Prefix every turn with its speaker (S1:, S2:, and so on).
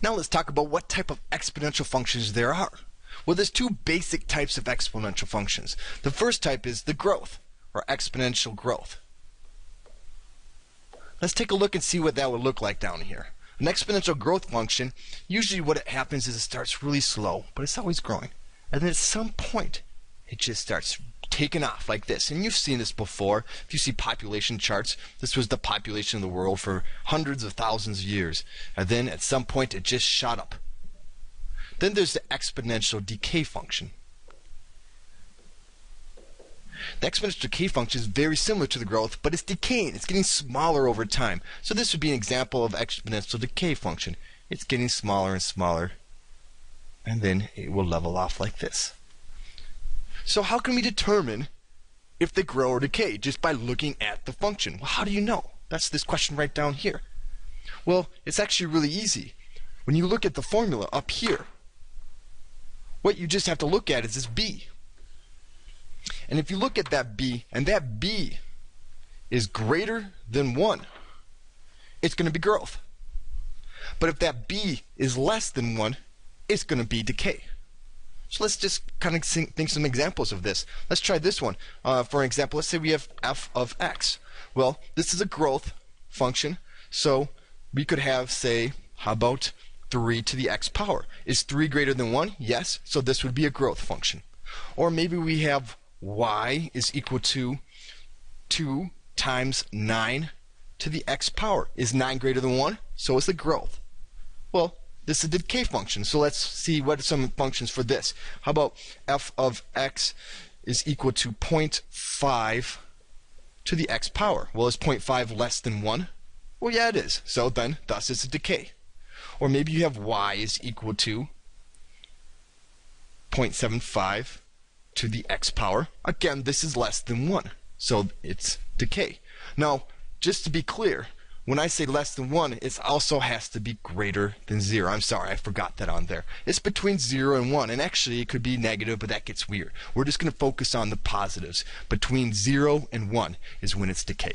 S1: Now let's talk about what type of exponential functions there are. Well, there's two basic types of exponential functions. The first type is the growth, or exponential growth. Let's take a look and see what that would look like down here. An exponential growth function, usually what it happens is it starts really slow, but it's always growing. And then at some point, it just starts taking off like this. And you've seen this before. If you see population charts, this was the population of the world for hundreds of thousands of years. And then at some point, it just shot up. Then there's the exponential decay function. The exponential decay function is very similar to the growth, but it's decaying. It's getting smaller over time. So this would be an example of exponential decay function. It's getting smaller and smaller, and then it will level off like this. So how can we determine if they grow or decay? Just by looking at the function. Well, how do you know? That's this question right down here. Well, it's actually really easy. When you look at the formula up here, what you just have to look at is this b. And if you look at that b, and that b is greater than 1, it's going to be growth. But if that b is less than 1, it's going to be decay. So let's just kind of think some examples of this. Let's try this one. For example, let's say we have f of x. Well, this is a growth function, so we could have, say, how about 3 to the x power? Is 3 greater than 1? Yes, so this would be a growth function. Or maybe we have y is equal to 2 times 9 to the x power. Is 9 greater than 1? So it's a growth. Well, this is a decay function, so let's see what are some functions for this. How about f of x is equal to 0.5 to the x power? Well, is 0.5 less than 1? Well, yeah, it is. So then, thus it's a decay. Or maybe you have y is equal to 0.75 to the x power. Again, this is less than 1, so it's decay. Now, just to be clear, when I say less than 1, it also has to be greater than 0. I'm sorry, I forgot that on there. It's between 0 and 1, and actually it could be negative, but that gets weird. We're just going to focus on the positives. Between 0 and 1 is when it's decay.